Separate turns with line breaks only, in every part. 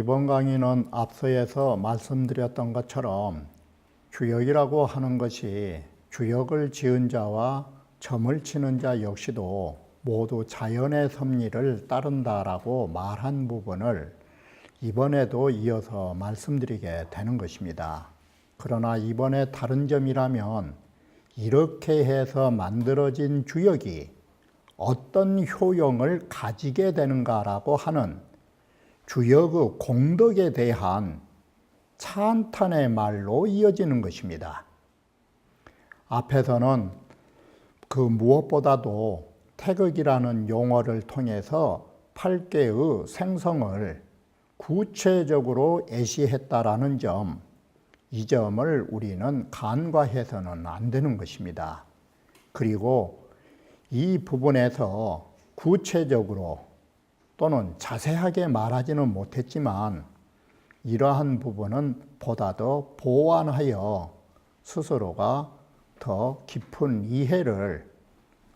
이번 강의는 앞서에서 말씀드렸던 것처럼 주역이라고 하는 것이 주역을 지은 자와 점을 치는 자 역시도 모두 자연의 섭리를 따른다라고 말한 부분을 이번에도 이어서 말씀드리게 되는 것입니다. 그러나 이번에 다른 점이라면 이렇게 해서 만들어진 주역이 어떤 효용을 가지게 되는가라고 하는 주역의 공덕에 대한 찬탄의 말로 이어지는 것입니다. 앞에서는 그 무엇보다도 태극이라는 용어를 통해서 8개의 생성을 구체적으로 애시했다라는 점, 이 점을 우리는 간과해서는 안 되는 것입니다. 그리고 이 부분에서 구체적으로 또는 자세하게 말하지는 못했지만 이러한 부분은 보다 더 보완하여 스스로가 더 깊은 이해를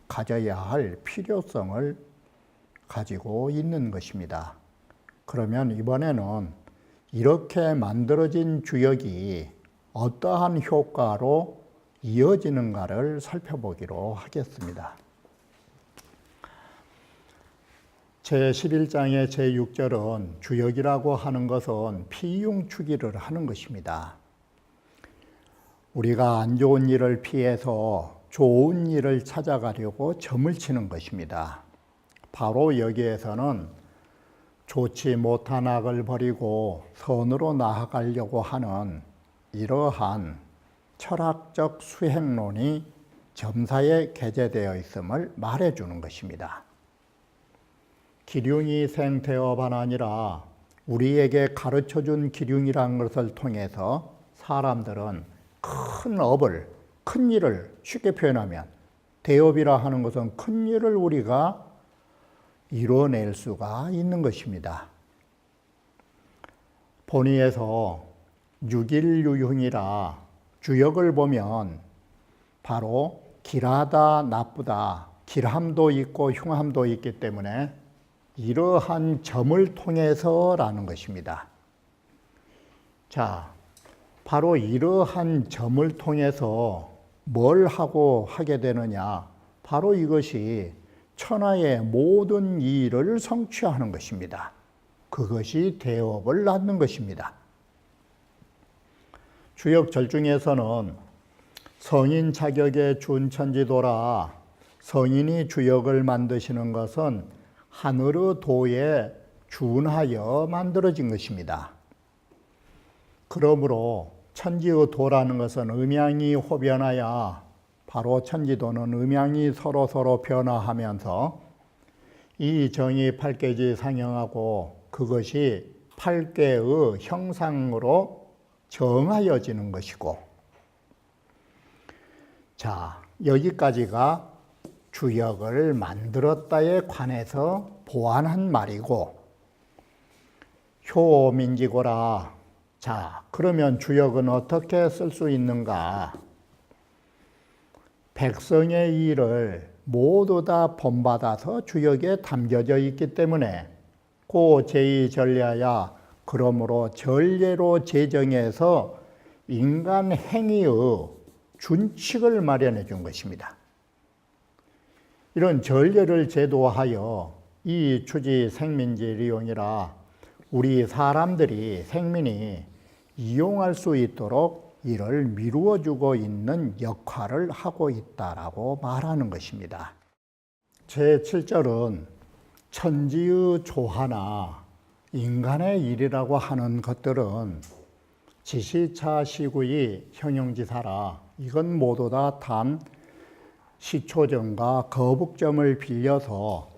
가져야 할 필요성을 가지고 있는 것입니다. 그러면 이번에는 이렇게 만들어진 주역이 어떠한 효과로 이어지는가를 살펴보기로 하겠습니다. 제11장의 제6절은 주역이라고 하는 것은 피흉추기를 하는 것입니다. 우리가 안 좋은 일을 피해서 좋은 일을 찾아가려고 점을 치는 것입니다. 바로 여기에서는 좋지 못한 악을 버리고 선으로 나아가려고 하는 이러한 철학적 수행론이 점사에 게재되어 있음을 말해주는 것입니다. 기륭이 생태어반 아니라 우리에게 가르쳐준 기륭이라는 것을 통해서 사람들은 큰 업을, 큰 일을 쉽게 표현하면 대업이라 하는 것은 큰 일을 우리가 이뤄낼 수가 있는 것입니다. 본의에서 육일유흉이라 주역을 보면 바로 길하다, 나쁘다, 길함도 있고 흉함도 있기 때문에 이러한 점을 통해서라는 것입니다. 자, 바로 이러한 점을 통해서 뭘 하게 되느냐? 바로 이것이 천하의 모든 일을 성취하는 것입니다. 그것이 대업을 낳는 것입니다. 주역 절중에서는 성인 자격의 준천지도라, 성인이 주역을 만드시는 것은 하늘의 도에 준하여 만들어진 것입니다. 그러므로 천지의 도라는 것은 음양이 호변하여 바로 천지도는 음양이 서로 변화하면서 이 정이 8개지 상영하고 그것이 8개의 형상으로 정하여지는 것이고, 자, 여기까지가 주역을 만들었다에 관해서 보완한 말이고, 효민지고라. 자, 그러면 주역은 어떻게 쓸 수 있는가? 백성의 일을 모두 다 본받아서 주역에 담겨져 있기 때문에 고 제2전례야, 그러므로 전례로 제정해서 인간 행위의 준칙을 마련해 준 것입니다. 이런 전례를 제도하여 이 추지 생민지 리용이라 우리 사람들이 생민이 이용할 수 있도록 이를 미루어주고 있는 역할을 하고 있다라고 말하는 것입니다. 제7절은 천지의 조화나 인간의 일이라고 하는 것들은 지시차 시구의 형용지사라, 이건 모두 다 단 시초점과 거북점을 빌려서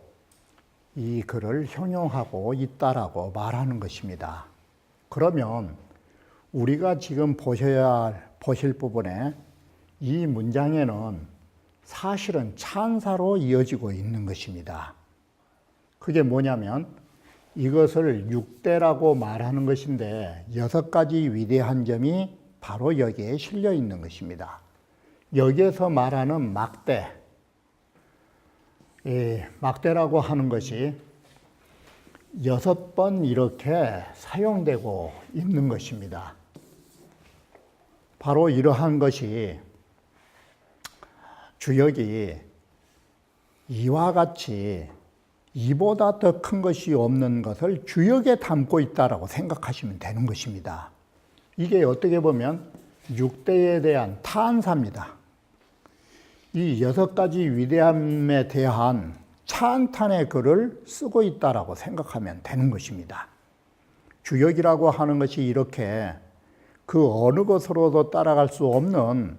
이 글을 형용하고 있다라고 말하는 것입니다. 그러면 우리가 지금 보실 부분에 이 문장에는 사실은 찬사로 이어지고 있는 것입니다. 그게 뭐냐면 이것을 6대라고 말하는 것인데 6가지 위대한 점이 바로 여기에 실려 있는 것입니다. 여기에서 말하는 막대, 막대라고 하는 것이 6번 이렇게 사용되고 있는 것입니다. 바로 이러한 것이 주역이 이와 같이 이보다 더 큰 것이 없는 것을 주역에 담고 있다라고 생각하시면 되는 것입니다. 이게 어떻게 보면 6대에 대한 탄사입니다. 이 6가지 위대함에 대한 찬탄의 글을 쓰고 있다라고 생각하면 되는 것입니다. 주역이라고 하는 것이 이렇게 그 어느 것으로도 따라갈 수 없는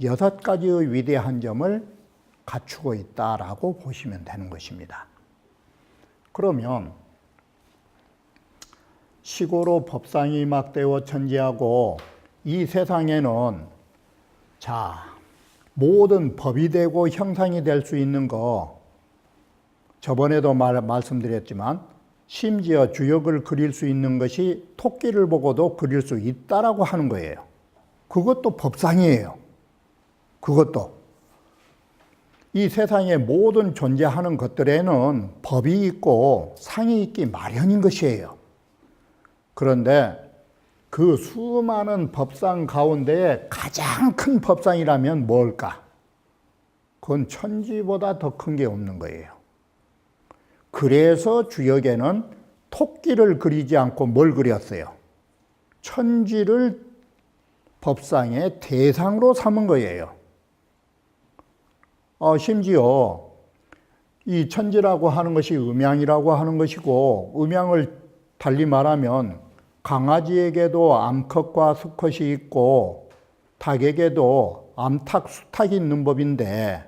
6가지의 위대한 점을 갖추고 있다라고 보시면 되는 것입니다. 그러면 시고로 법상이 막되어 천지하고 이 세상에는 모든 법이 되고 형상이 될 수 있는 거 저번에도 말씀드렸지만 심지어 주역을 그릴 수 있는 것이 토끼를 보고도 그릴 수 있다라고 하는 거예요. 그것도 법상이에요. 그것도. 이 세상의 모든 존재하는 것들에는 법이 있고 상이 있기 마련인 것이에요. 그런데 그 수많은 법상 가운데 가장 큰 법상이라면 뭘까? 그건 천지보다 더 큰 게 없는 거예요. 그래서 주역에는 토끼를 그리지 않고 뭘 그렸어요? 천지를 법상의 대상으로 삼은 거예요. 심지어 이 천지라고 하는 것이 음양이라고 하는 것이고, 음양을 달리 말하면 강아지에게도 암컷과 수컷이 있고 닭에게도 암탉, 수탉이 있는 법인데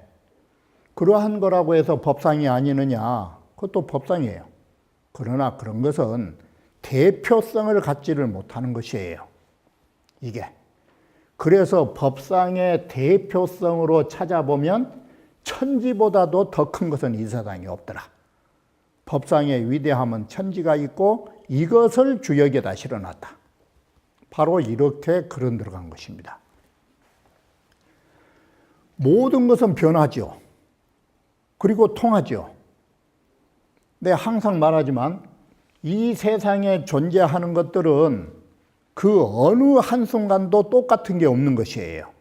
그러한 거라고 해서 법상이 아니느냐? 그것도 법상이에요. 그러나 그런 것은 대표성을 갖지를 못하는 것이에요. 이게. 그래서 법상의 대표성으로 찾아보면 천지보다도 더 큰 것은 이 세상에 없더라. 법상의 위대함은 천지가 있고 이것을 주역에다 실어놨다. 바로 이렇게 글은 들어간 것입니다. 모든 것은 변하죠. 그리고 통하죠. 내가 항상 말하지만 이 세상에 존재하는 것들은 그 어느 한순간도 똑같은 게 없는 것이에요.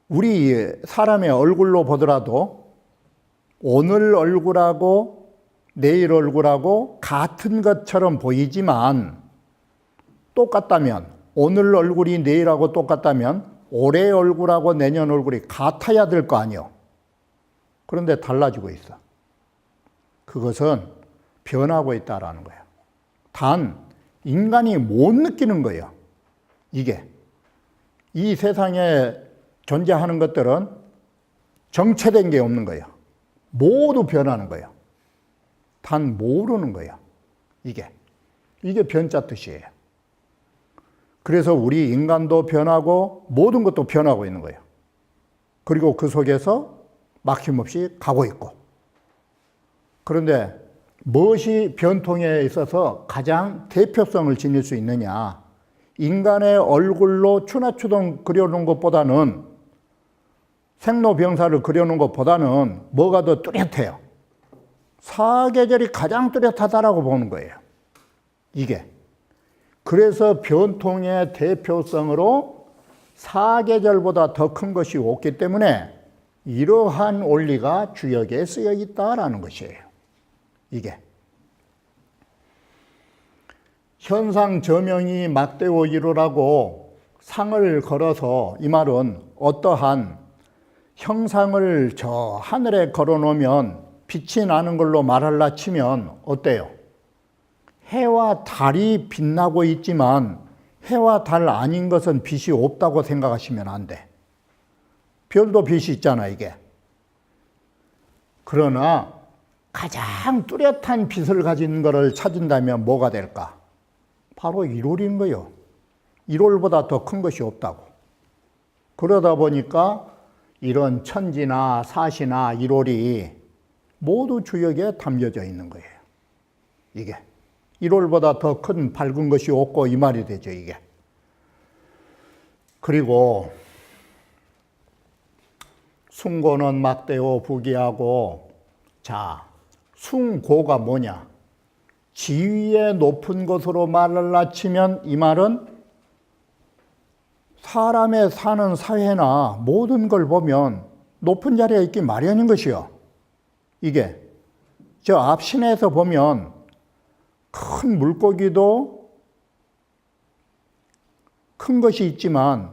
우리 사람의 얼굴로 보더라도 오늘 얼굴하고 내일 얼굴하고 같은 것처럼 보이지만 똑같다면, 오늘 얼굴이 내일하고 똑같다면 올해 얼굴하고 내년 얼굴이 같아야 될 거 아니에요. 그런데 달라지고 있어. 그것은 변하고 있다라는 거예요. 단 인간이 못 느끼는 거예요. 이게. 이 세상에 존재하는 것들은 정체된 게 없는 거예요. 모두 변하는 거예요. 단 모르는 거예요. 이게 변자 뜻이에요. 그래서 우리 인간도 변하고 모든 것도 변하고 있는 거예요. 그리고 그 속에서 막힘없이 가고 있고. 그런데 무엇이 변통에 있어서 가장 대표성을 지닐 수 있느냐? 인간의 얼굴로 추나추동 그려놓은 것보다는, 생로병사를 그려놓은 것보다는 뭐가 더 뚜렷해요? 사계절이 가장 뚜렷하다라고 보는 거예요. 이게. 그래서 변통의 대표성으로 사계절보다 더 큰 것이 없기 때문에 이러한 원리가 주역에 쓰여 있다라는 것이에요. 이게. 현상 저명이 막되어 이루라고 상을 걸어서, 이 말은 어떠한 형상을 저 하늘에 걸어놓으면 빛이 나는 걸로 말할라 치면 어때요? 해와 달이 빛나고 있지만 해와 달 아닌 것은 빛이 없다고 생각하시면 안 돼. 별도 빛이 있잖아, 이게. 그러나 가장 뚜렷한 빛을 가진 것을 찾은다면 뭐가 될까? 바로 1월인 거예요. 1월보다 더 큰 것이 없다고. 그러다 보니까 이런 천지나 사시나 일월이 모두 주역에 담겨져 있는 거예요. 이게. 일월보다 더 큰 밝은 것이 없고 이 말이 되죠, 이게. 그리고 숭고는 막대오 부귀하고, 자, 숭고가 뭐냐? 지위의 높은 것으로 말을 낮추면 이 말은 사람의 사는 사회나 모든 걸 보면 높은 자리에 있기 마련인 것이요. 이게 저 앞신에서 보면 큰 물고기도 큰 것이 있지만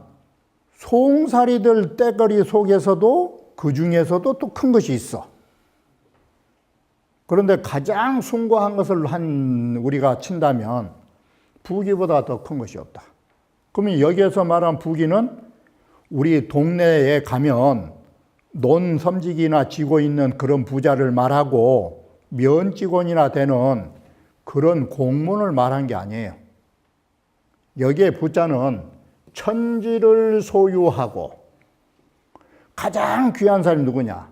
송사리들 떼거리 속에서도 그 중에서도 또 큰 것이 있어. 그런데 가장 숭고한 것을 우리가 친다면 부귀보다 더 큰 것이 없다. 그러면 여기에서 말한 부귀는 우리 동네에 가면 논 섬지기나 쥐고 있는 그런 부자를 말하고 면직원이나 되는 그런 공무원을 말한 게 아니에요. 여기에 부자는 천지를 소유하고 가장 귀한 사람이 누구냐?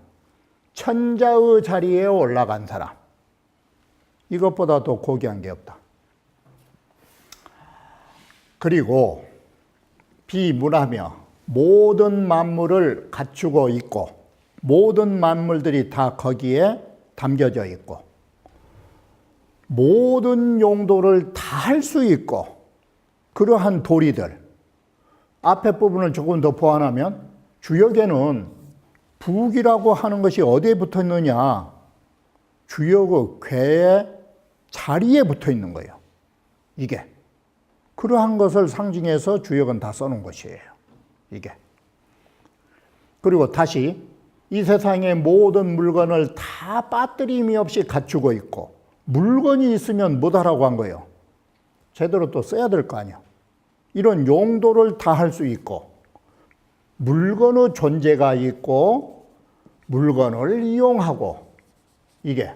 천자의 자리에 올라간 사람. 이것보다 더 고귀한 게 없다. 그리고 비문하며 모든 만물을 갖추고 있고 모든 만물들이 다 거기에 담겨져 있고 모든 용도를 다 할 수 있고 그러한 도리들. 앞에 부분을 조금 더 보완하면 주역에는 부귀라고 하는 것이 어디에 붙어 있느냐? 주역의 궤의 자리에 붙어 있는 거예요. 이게. 그러한 것을 상징해서 주역은 다 써놓은 것이에요. 이게. 그리고 다시 이 세상의 모든 물건을 다 빠뜨림이 없이 갖추고 있고 물건이 있으면 못하라고 한 거예요. 제대로 또 써야 될 거 아니야. 이런 용도를 다 할 수 있고 물건의 존재가 있고 물건을 이용하고 이게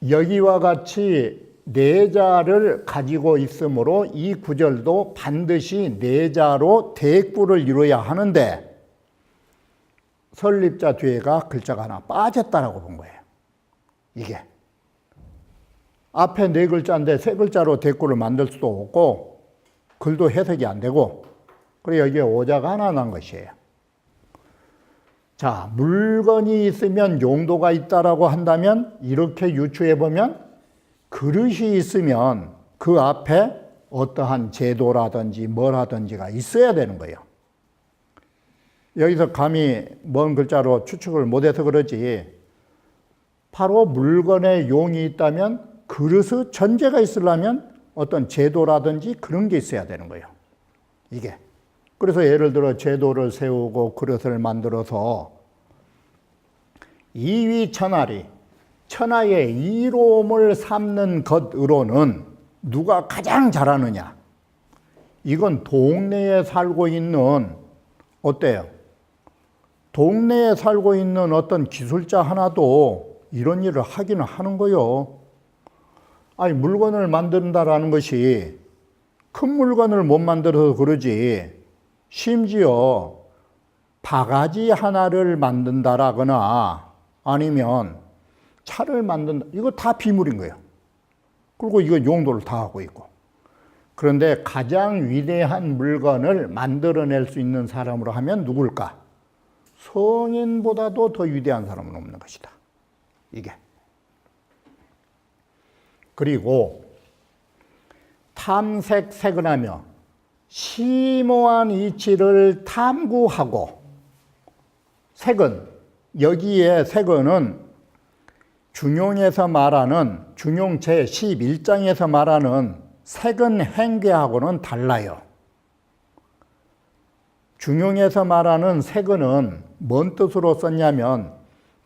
여기와 같이 내자를 가지고 있으므로 이 구절도 반드시 내자로 대꾸를 이루어야 하는데 설립자 뒤에가 글자가 하나 빠졌다라고 본 거예요. 이게 앞에 네 글자인데 세 글자로 대꾸를 만들 수도 없고 글도 해석이 안 되고 그래서 여기에 오자가 하나 난 것이에요. 자, 물건이 있으면 용도가 있다라고 한다면 이렇게 유추해 보면 그릇이 있으면 그 앞에 어떠한 제도라든지 뭐라든지가 있어야 되는 거예요. 여기서 감히 먼 글자로 추측을 못해서 그러지 바로 물건에 용이 있다면 그릇의 전제가 있으려면 어떤 제도라든지 그런 게 있어야 되는 거예요. 이게. 그래서 예를 들어 제도를 세우고 그릇을 만들어서 이위천하리 천하의 이로움을 삼는 것으로는 누가 가장 잘하느냐? 이건 동네에 살고 있는 어때요? 동네에 살고 있는 어떤 기술자 하나도 이런 일을 하기는 하는 거요. 아니 물건을 만든다라는 것이 큰 물건을 못 만들어서 그러지 심지어 바가지 하나를 만든다라거나 아니면 차를 만든다. 이거 다 비물인 거예요. 그리고 이거 용도를 다 하고 있고. 그런데 가장 위대한 물건을 만들어낼 수 있는 사람으로 하면 누굴까? 성인보다도 더 위대한 사람은 없는 것이다. 이게. 그리고 탐색색은하며 심오한 이치를 탐구하고 색은 여기에 색은은 중용에서 말하는 중용 제11장에서 말하는 색은 행계하고는 달라요. 중용에서 말하는 색은은 뭔 뜻으로 썼냐면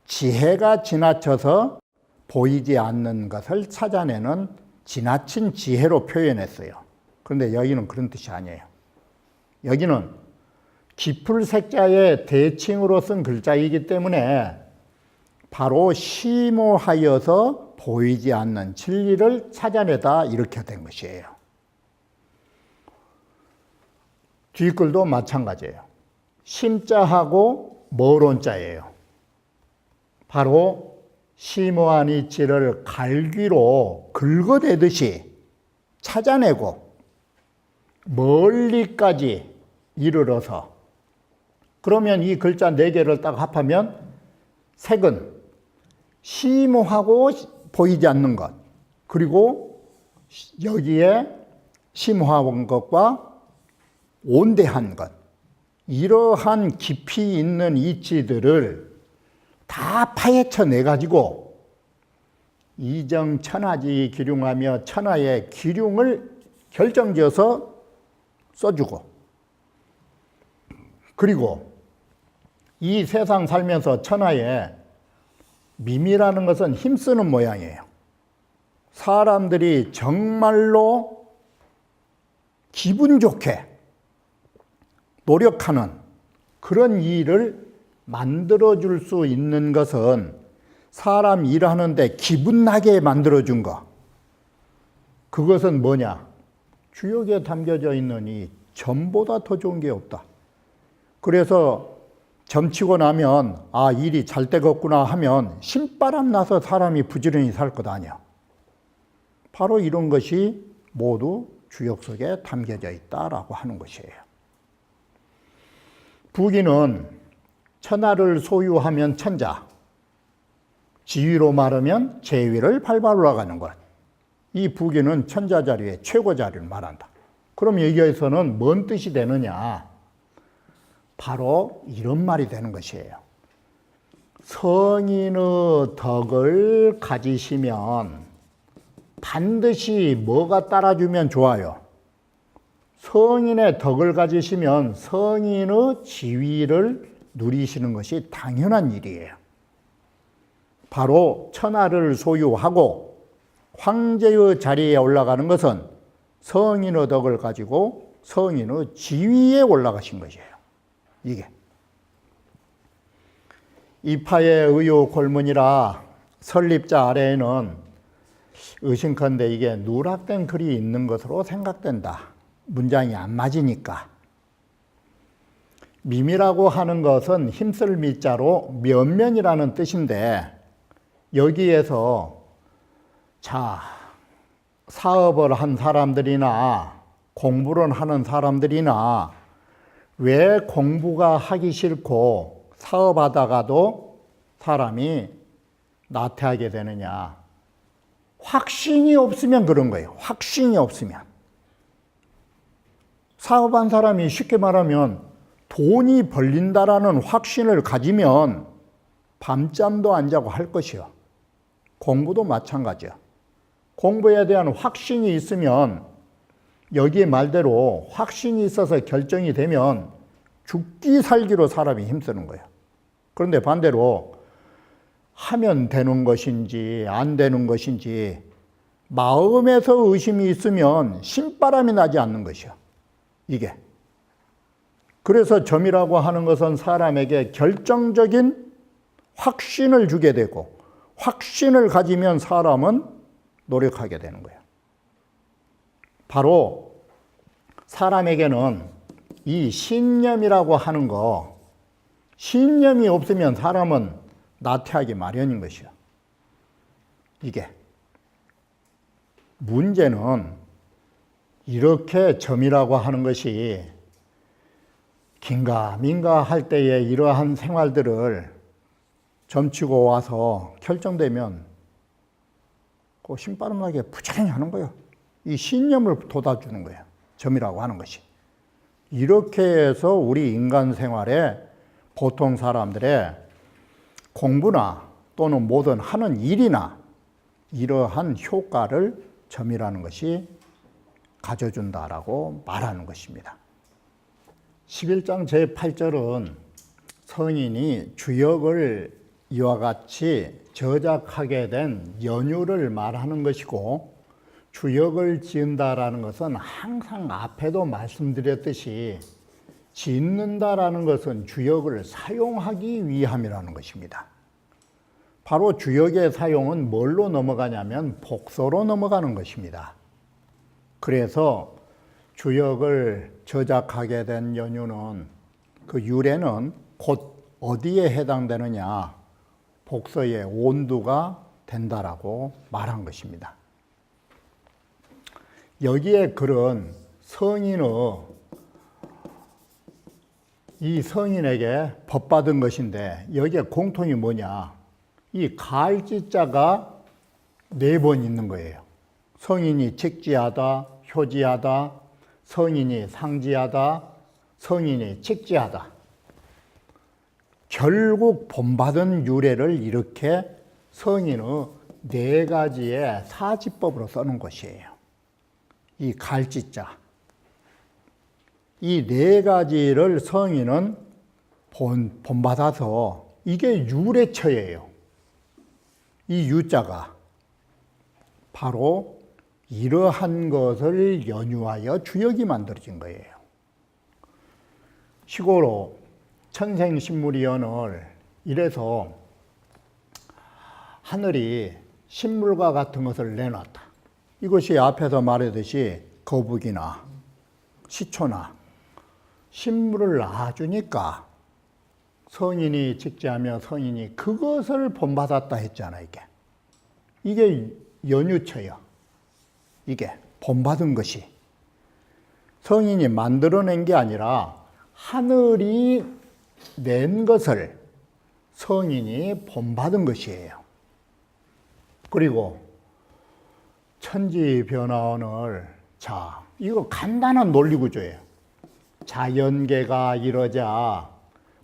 지혜가 지나쳐서 보이지 않는 것을 찾아내는 지나친 지혜로 표현했어요. 그런데 여기는 그런 뜻이 아니에요. 여기는 깊을 색자의 대칭으로 쓴 글자이기 때문에 바로 심오하여서 보이지 않는 진리를 찾아내다 이렇게 된 것이에요. 뒷글도 마찬가지예요. 심자하고 머론자예요. 바로 심오한 이치를 갈귀로 긁어대듯이 찾아내고 멀리까지 이르러서, 그러면 이 글자 4개를 딱 합하면 색은 심오하고 보이지 않는 것, 그리고 여기에 심오한 것과 온대한 것, 이러한 깊이 있는 이치들을 다 파헤쳐 내가지고 이정천하지 기륭하며 천하의 기륭을 결정지어서 써주고, 그리고 이 세상 살면서 천하에 미미라는 것은 힘쓰는 모양이에요. 사람들이 정말로 기분 좋게 노력하는 그런 일을 만들어줄 수 있는 것은 사람 일하는데 기분 나게 만들어준 거. 그것은 뭐냐? 주역에 담겨져 있는 이 점보다 더 좋은 게 없다. 그래서 점치고 나면 아, 일이 잘 되겠구나 하면 신바람 나서 사람이 부지런히 살 것 아니야. 바로 이런 것이 모두 주역 속에 담겨져 있다라고 하는 것이에요. 부기는 천하를 소유하면 천자, 지위로 말하면 제위를 밟아 올라가는 것. 이 부기는 천자 자리의 최고 자리를 말한다. 그럼 여기에서는 뭔 뜻이 되느냐? 바로 이런 말이 되는 것이에요. 성인의 덕을 가지시면 반드시 뭐가 따라주면 좋아요? 성인의 덕을 가지시면 성인의 지위를 누리시는 것이 당연한 일이에요. 바로 천하를 소유하고 황제의 자리에 올라가는 것은 성인의 덕을 가지고 성인의 지위에 올라가신 것이에요. 이게 이파의 의요 골문이라 설립자 아래에는 의심컨대 이게 누락된 글이 있는 것으로 생각된다. 문장이 안 맞으니까. 미미라고 하는 것은 힘쓸 미자로 면면이라는 뜻인데, 여기에서 자, 사업을 한 사람들이나 공부를 하는 사람들이나 왜 공부가 하기 싫고 사업하다가도 사람이 나태하게 되느냐? 확신이 없으면 그런 거예요. 확신이 없으면. 사업한 사람이 쉽게 말하면 돈이 벌린다라는 확신을 가지면 밤잠도 안 자고 할 것이요. 공부도 마찬가지야. 공부에 대한 확신이 있으면 여기에 말대로 확신이 있어서 결정이 되면 죽기 살기로 사람이 힘쓰는 거예요. 그런데 반대로 하면 되는 것인지 안 되는 것인지 마음에서 의심이 있으면 신바람이 나지 않는 것이요. 이게. 그래서 점이라고 하는 것은 사람에게 결정적인 확신을 주게 되고, 확신을 가지면 사람은 노력하게 되는 거예요. 바로 사람에게는 이 신념이라고 하는 거, 신념이 없으면 사람은 나태하기 마련인 것이요. 이게. 문제는 이렇게 점이라고 하는 것이 긴가민가 할 때에 이러한 생활들을 점치고 와서 결정되면 그 신바람나게 부지런히 하는 거예요. 이 신념을 돋아주는 거예요. 점이라고 하는 것이. 이렇게 해서 우리 인간 생활에 보통 사람들의 공부나 또는 모든 하는 일이나 이러한 효과를 점이라는 것이 가져준다라고 말하는 것입니다. 11장 제8절은 성인이 주역을 이와 같이 저작하게 된 연유를 말하는 것이고, 주역을 지은다라는 것은 항상 앞에도 말씀드렸듯이 짓는다라는 것은 주역을 사용하기 위함이라는 것입니다. 바로 주역의 사용은 뭘로 넘어가냐면 복소로 넘어가는 것입니다. 그래서 주역을 저작하게 된 연유는 그 유래는 곧 어디에 해당되느냐, 복서의 온두가 된다라고 말한 것입니다. 여기에 글은 이 성인에게 법받은 것인데 여기에 공통이 뭐냐, 이 갈지자가 4번 있는 거예요. 성인이 직지하다, 효지하다, 성인이 상지하다, 성인이 직지하다. 결국 본받은 유래를 이렇게 성인의 4가지의 사지법으로 써놓은 것이에요. 이 갈지자. 이 4가지를 성인은 본받아서 이게 유래처예요. 이 유자가 바로 이러한 것을 연유하여 주역이 만들어진 거예요. 시고로 천생신물이언을 이래서 하늘이 신물과 같은 것을 내놨다. 이것이 앞에서 말했듯이 거북이나 시초나 신물을 낳아주니까 성인이 직지하며 성인이 그것을 본받았다 했잖아. 이게 연유처야. 이게 본받은 것이 성인이 만들어낸 게 아니라 하늘이 낸 것을 성인이 본받은 것이에요. 그리고 천지변화언을, 자, 이거 간단한 논리구조예요. 자연계가 이러자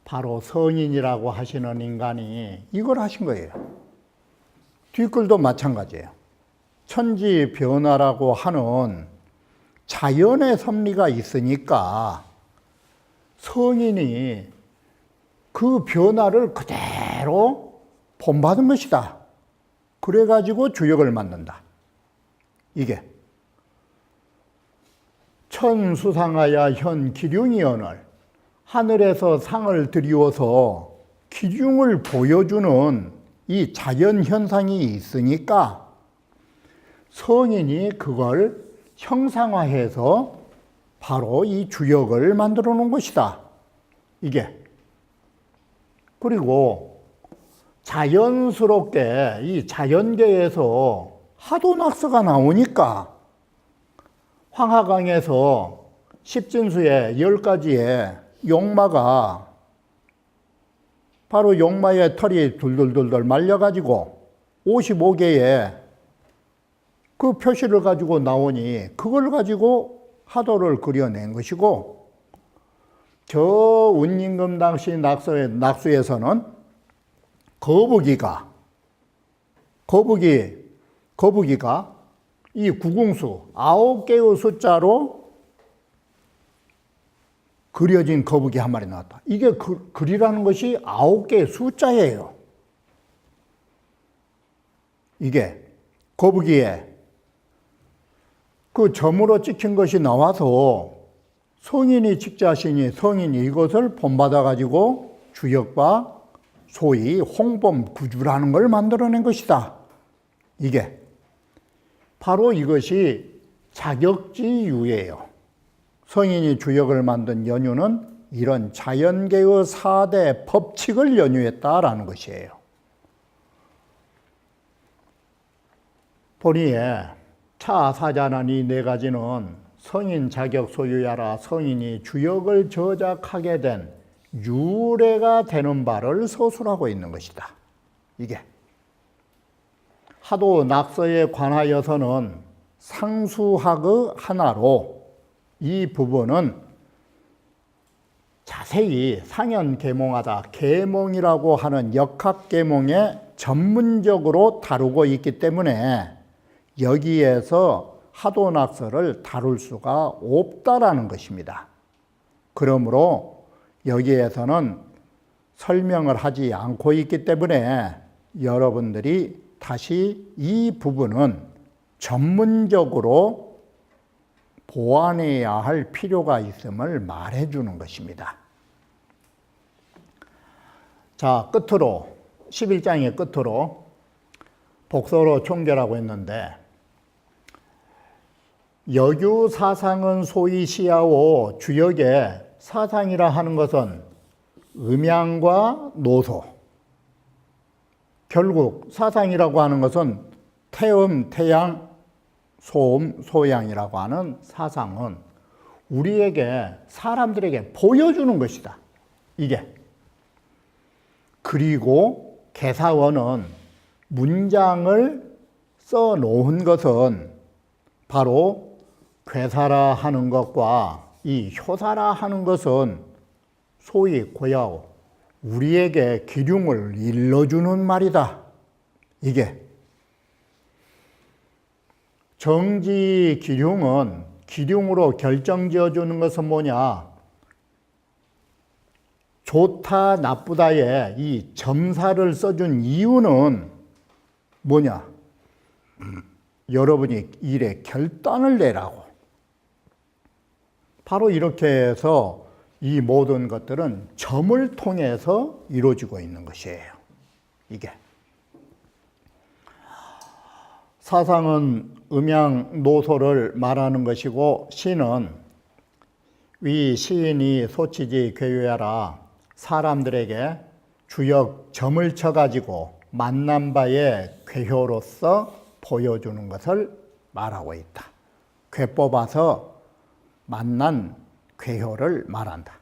바로 성인이라고 하시는 인간이 이걸 하신 거예요. 뒷글도 마찬가지예요. 천지변화라고 하는 자연의 섭리가 있으니까 성인이 그 변화를 그대로 본받은 것이다. 그래가지고 주역을 만든다. 이게 천수상하야 현 기륭이언을, 하늘에서 상을 들이워서 기륭을 보여주는 이 자연 현상이 있으니까 성인이 그걸 형상화해서 바로 이 주역을 만들어 놓은 것이다. 이게. 그리고 자연스럽게 이 자연계에서 하도 낙서가 나오니까 황하강에서 십진수의 10가지의 용마가 바로 용마의 털이 둘둘둘둘 말려가지고 55개의 그 표시를 가지고 나오니 그걸 가지고 하도를 그려낸 것이고, 저 운임금 당시 낙수에서는 거북이가 이 구궁수 9개의 숫자로 그려진 거북이 한 마리 나왔다. 이게 글이라는 것이 9개의 숫자예요. 이게 거북이에 그 점으로 찍힌 것이 나와서 성인이 직자시니 성인이 이것을 본받아 가지고 주역과 소위 홍범 구주라는 걸 만들어낸 것이다. 이게 바로 이것이 자격지유예요. 성인이 주역을 만든 연유는 이런 자연계의 4대 법칙을 연유했다라는 것이에요. 본의에 차사자난 이 4가지는 성인 자격 소유야라 성인이 주역을 저작하게 된 유래가 되는 바를 서술하고 있는 것이다. 이게 하도 낙서에 관하여서는 상수학의 하나로 이 부분은 자세히 상현계몽하다, 계몽이라고 하는 역학계몽에 전문적으로 다루고 있기 때문에 여기에서 하도 낙서를 다룰 수가 없다라는 것입니다. 그러므로 여기에서는 설명을 하지 않고 있기 때문에 여러분들이 다시 이 부분은 전문적으로 보완해야 할 필요가 있음을 말해주는 것입니다. 자, 끝으로 11장의 끝으로 복서로 총결하고 있는데, 여규 사상은 소위 시야오 주역의 사상이라 하는 것은 음양과 노소. 결국 사상이라고 하는 것은 태음, 태양, 소음, 소양이라고 하는 사상은 우리에게 사람들에게 보여주는 것이다. 이게. 그리고 개사원은 문장을 써 놓은 것은 바로 괴사라 하는 것과 이 효사라 하는 것은 소위 고야오 우리에게 기륭을 일러주는 말이다. 이게 정지 기륭은 기륭으로 결정지어 주는 것은 뭐냐? 좋다 나쁘다의 이 점사를 써준 이유는 뭐냐? 여러분이 일에 결단을 내라고. 바로 이렇게 해서 이 모든 것들은 점을 통해서 이루어지고 있는 것이에요. 이게. 사상은 음양 노소를 말하는 것이고 시는 위 시인이 소치지 괴유하라 사람들에게 주역 점을 쳐가지고 만난 바의 괴효로서 보여주는 것을 말하고 있다. 괴 뽑아서 만난 괴효를 말한다.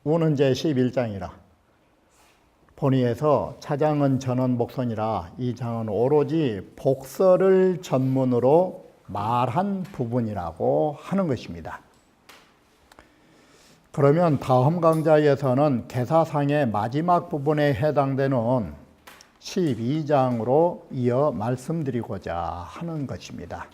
우는 제11장이라 본의에서 차장은 전원 복선이라 이 장은 오로지 복설을 전문으로 말한 부분이라고 하는 것입니다. 그러면 다음 강좌에서는 개사상의 마지막 부분에 해당되는 12장으로 이어 말씀드리고자 하는 것입니다.